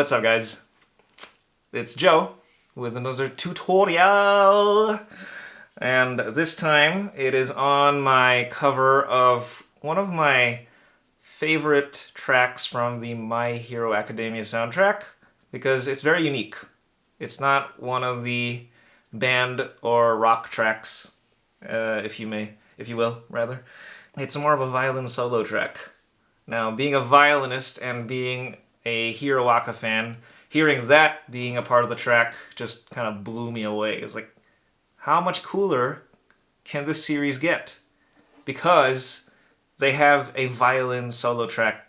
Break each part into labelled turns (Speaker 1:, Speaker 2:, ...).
Speaker 1: What's up, guys? It's Joe with another tutorial, and this time it is on my cover of one of my favorite tracks from the My Hero Academia soundtrack because it's very unique. It's not one of the band or rock tracks, if you will, rather. It's more of a violin solo track. Now, being a violinist and being a Hiroaka fan, hearing that being a part of the track just kind of blew me away. It's like, how much cooler can this series get? Because they have a violin solo track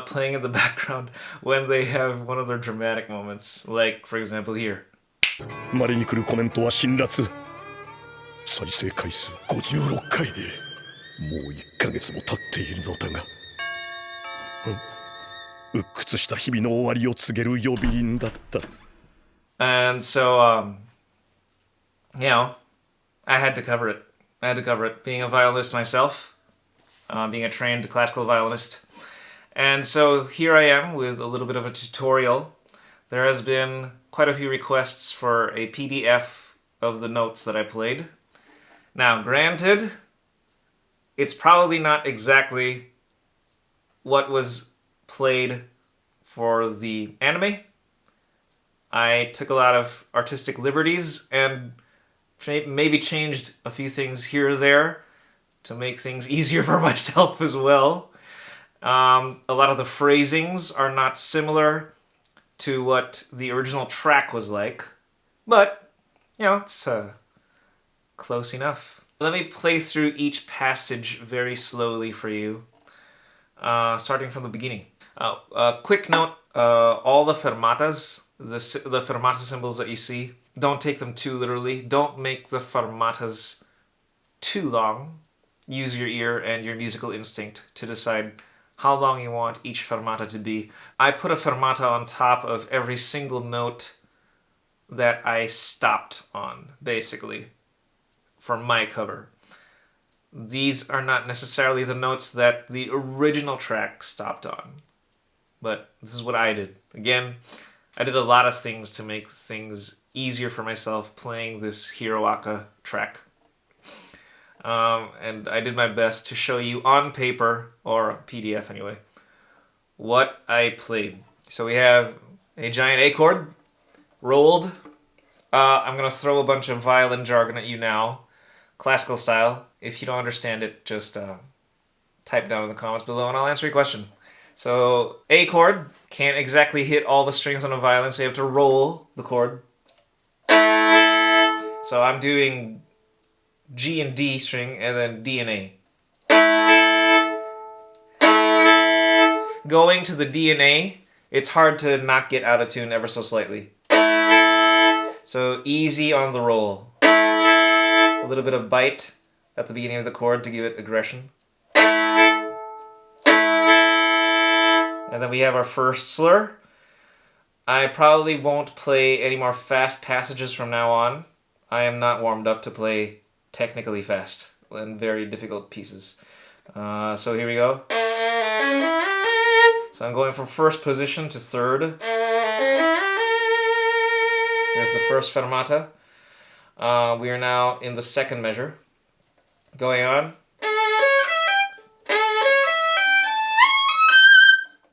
Speaker 1: playing in the background when they have one of their dramatic moments. Like, for example, here.
Speaker 2: まれに来るコメントは辛辣。再生回数56回。もう1ヶ月も経っているのだが。鬱屈した日々の終わりを告げる呼び鈴だった。
Speaker 1: And so, you know, I had to cover it. Being a violinist myself, being a trained classical violinist. And so here I am with a little bit of a tutorial. There has been quite a few requests for a PDF of the notes that I played. Now, granted, it's probably not exactly what was played for the anime. I took a lot of artistic liberties and maybe changed a few things here or there to make things easier for myself as well. A lot of the phrasings are not similar to what the original track was like, but, you know, it's close enough. Let me play through each passage very slowly for you, starting from the beginning. Quick note, all the fermatas, the fermata symbols that you see, don't take them too literally. Don't make the fermatas too long. Use your ear and your musical instinct to decide how long you want each fermata to be. I put a fermata on top of every single note that I stopped on, basically, for my cover. These are not necessarily the notes that the original track stopped on, but this is what I did. Again, I did a lot of things to make things easier for myself playing this Hiroaka track. And I did my best to show you on paper, or PDF anyway, what I played. So we have a giant A chord, rolled. I'm going to throw a bunch of violin jargon at you now, classical style. If you don't understand it, just type down in the comments below and I'll answer your question. So, A chord, can't exactly hit all the strings on a violin, so you have to roll the chord. So I'm doing G and D string, and then D and A. Going to the D and A, it's hard to not get out of tune ever so slightly. So easy on the roll. A little bit of bite at the beginning of the chord to give it aggression. And then we have our first slur. I probably won't play any more fast passages from now on. I am not warmed up to play technically fast and very difficult pieces. So here we go. So I'm going from first position to third. There's the first fermata. We are now in the second measure. Going on.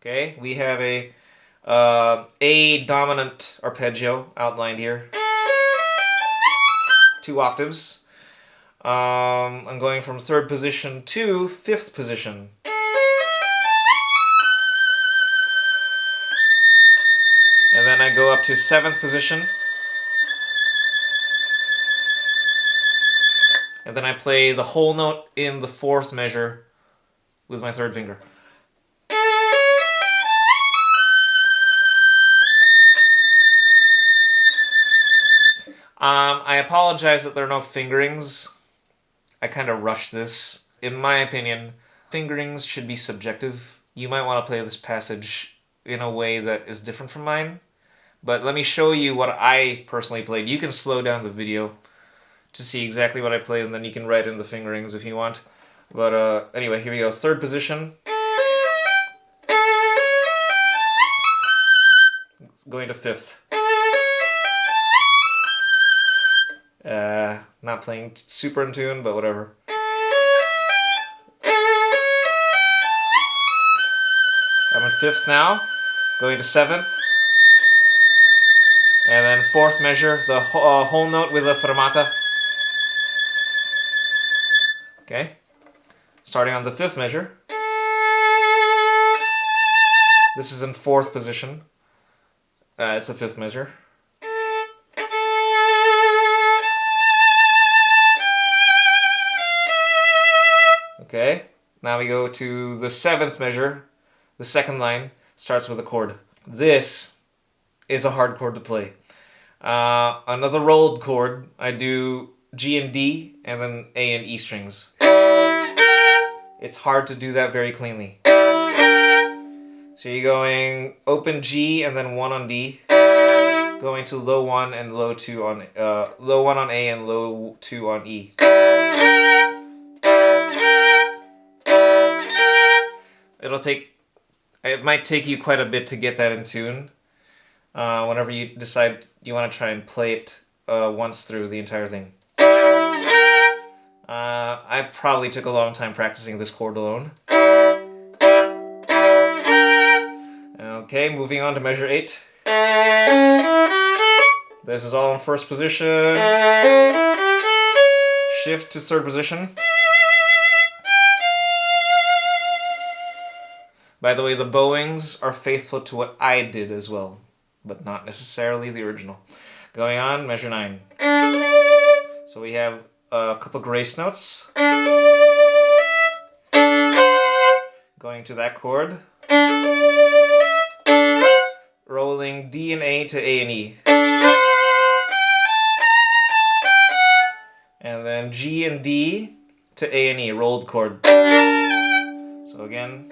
Speaker 1: Okay, we have a dominant arpeggio outlined here. 2 octaves. I'm going from third position to fifth position. And then I go up to seventh position. And then I play the whole note in the fourth measure with my third finger. I apologize that there are no fingerings. I kind of rushed this. In my opinion, fingerings should be subjective. You might want to play this passage in a way that is different from mine. But let me show you what I personally played. You can slow down the video to see exactly what I played, and then you can write in the fingerings if you want. But anyway, here we go. Third position. going to fifth. Not playing super in tune, but whatever. I'm in fifth now, going to seventh. And then fourth measure, the whole note with a fermata. Okay. Starting on the fifth measure. This is in fourth position. It's a fifth measure. Okay. Now we go to the seventh measure. The second line starts with a chord. This is a hard chord to play. Another rolled chord, I do G and D, and then A and E strings. It's hard to do that very cleanly. So you're going open G and then 1 on D, going to low 1 and low 2 on low 1 on A and low 2 on E. It might take you quite a bit to get that in tune. Whenever you decide you want to try and play it once through the entire thing. I probably took a long time practicing this chord alone. Okay, moving on to measure 8. This is all in first position. Shift to third position. By the way, the bowings are faithful to what I did as well, but not necessarily the original. Going on, measure 9. So we have a couple grace notes. Going to that chord. Rolling D and A to A and E. And then G and D to A and E, rolled chord. So again.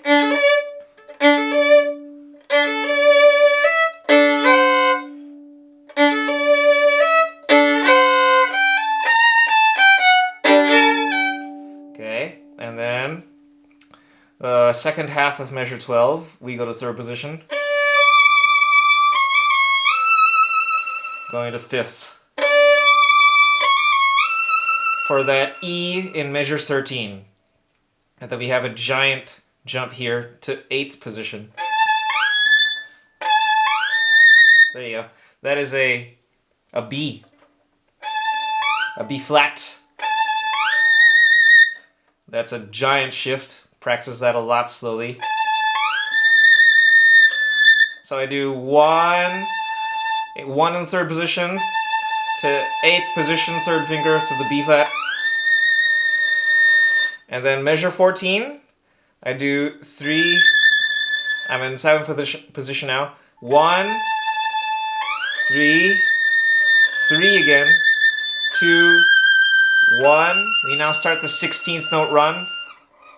Speaker 1: Okay, and then the second half of measure 12, we go to third position. Going to fifth. For that E in measure 13. And then we have a giant jump here to 8th position. There you go. That is a B. A B flat. That's a giant shift. Practice that a lot slowly. So I do 1 in third position to 8th position, third finger to the B flat. And then measure 14, I do 3, I'm in 7th position now. 1, 3, 3 again, 2, 1. We now start the 16th note run.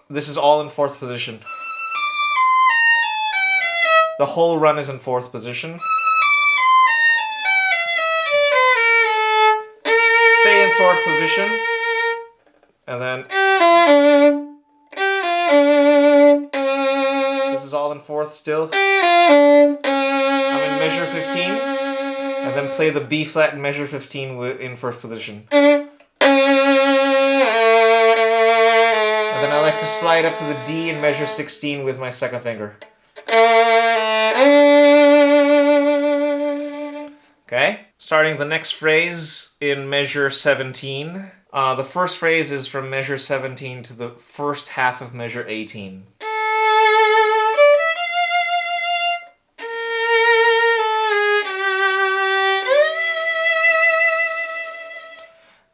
Speaker 1: This is all in 4th position. The whole run is in 4th position. Stay in 4th position. And then this is all in 4th still. I'm in measure 15. And then play the B flat in measure 15 in 1st position. And then I like to slide up to the D in measure 16 with my second finger. Okay, starting the next phrase in measure 17. The first phrase is from measure 17 to the first half of measure 18.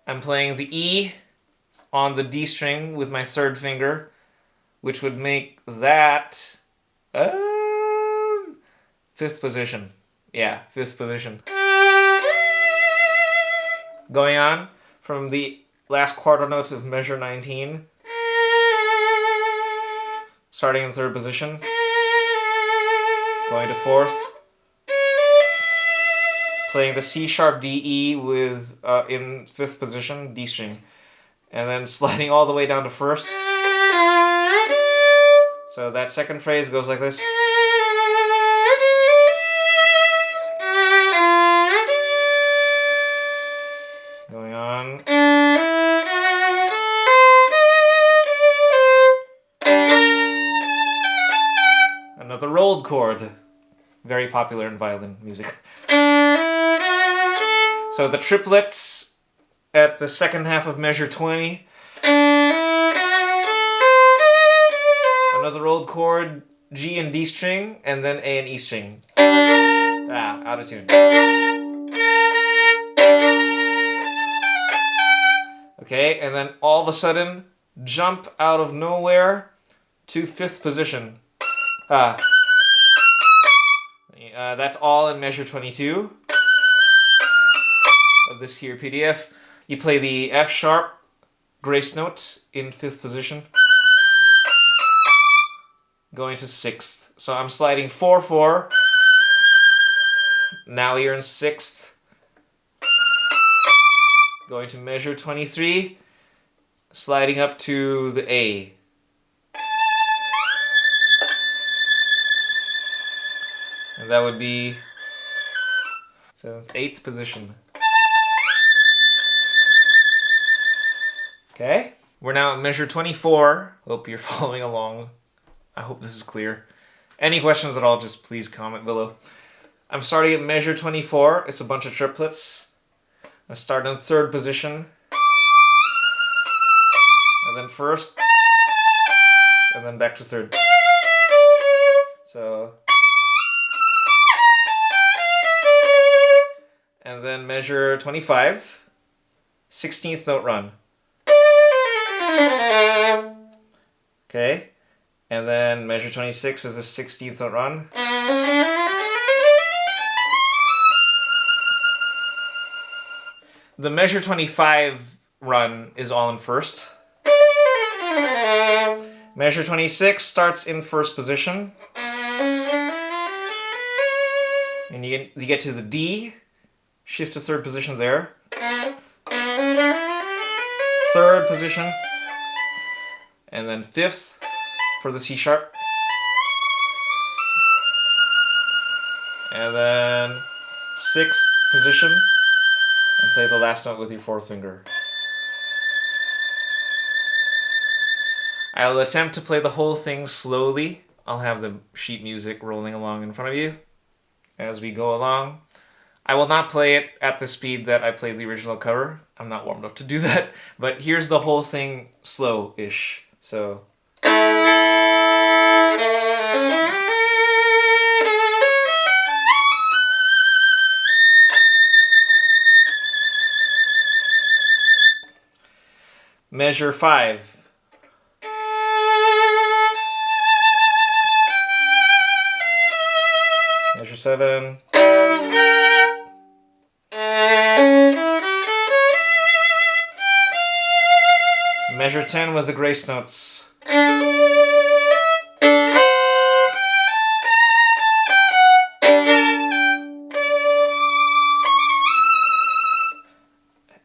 Speaker 1: I'm playing the E on the D string with my third finger, which would make that 5th position. Yeah, 5th position. Going on from the last quarter note of measure 19, starting in 3rd position, going to 4th, playing the C sharp D E with in 5th position, D string, and then sliding all the way down to 1st. So that second phrase goes like this. very popular in violin music. So the triplets at the second half of measure 20. Another old chord, G and D string, and then A and E string. Out of tune. Okay, and then all of a sudden, jump out of nowhere to 5th position. That's all in measure 22 of this here PDF. You play the F sharp grace note in 5th position, going to 6th. So I'm sliding 4-4. Now you're in 6th. Going to measure 23, sliding up to the A. And that would be 7th, 8th position. Okay, we're now at measure 24. Hope you're following along. I hope this is clear. Any questions at all, just please comment below. I'm starting at measure 24. It's a bunch of triplets. I start in 3rd position. And then 1st. And then back to 3rd. So. And then measure 25. 16th note run. Okay. And then measure 26 is the 16th note run. The measure 25 run is all in 1st. Measure 26 starts in 1st position. And you get to the D, shift to 3rd position there. 3rd position. And then 5th for the C sharp. And then 6th position. And play the last note with your 4th finger. I'll attempt to play the whole thing slowly. I'll have the sheet music rolling along in front of you as we go along. I will not play it at the speed that I played the original cover. I'm not warmed up to do that. But here's the whole thing slow-ish. So. Measure 5. Measure 7. Measure 10 with the grace notes.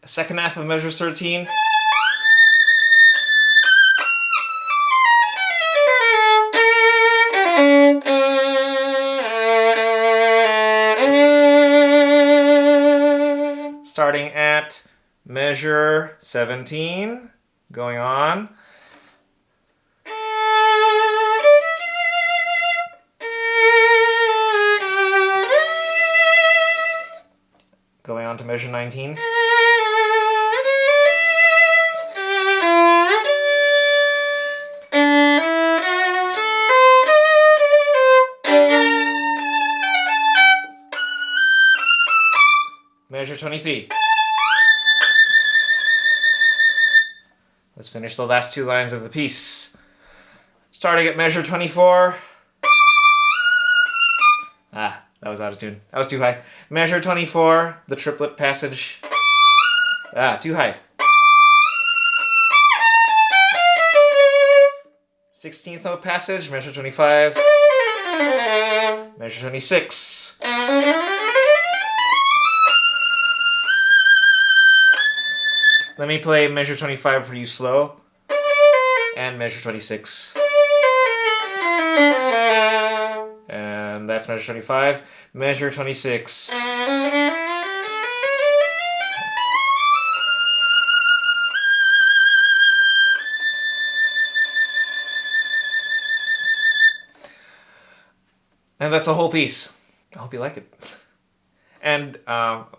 Speaker 1: Second half of measure 13. Starting at measure 17, going on. Going on to measure 19. Measure 23. Let's finish the last 2 lines of the piece. Starting at measure 24. That was out of tune. That was too high. Measure 24, the triplet passage. Too high. 16th note passage, measure 25. Measure 26. Let me play measure 25 for you slow. And measure 26. And that's measure 25. Measure 26. And that's the whole piece. I hope you like it. And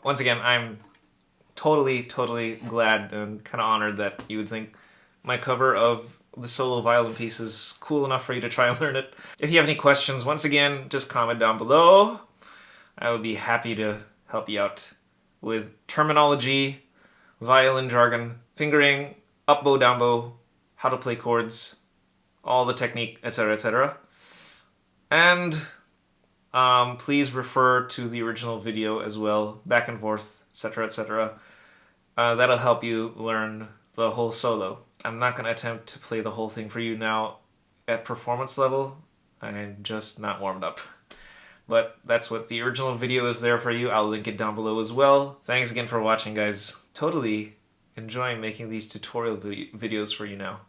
Speaker 1: once again, I'm totally glad and kind of honored that you would think my cover of the solo violin piece is cool enough for you to try and learn it. If you have any questions, once again, just comment down below. I would be happy to help you out with terminology, violin jargon, fingering, up bow, down bow, how to play chords, all the technique, etc., etc. And please refer to the original video as well, back and forth, etc., etc. That'll help you learn the whole solo. I'm not going to attempt to play the whole thing for you now at performance level. I'm just not warmed up. But that's what the original video is there for you. I'll link it down below as well. Thanks again for watching, guys. Totally enjoying making these tutorial videos for you now.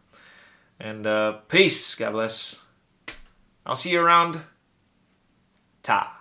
Speaker 1: And peace. God bless. I'll see you around. Ta.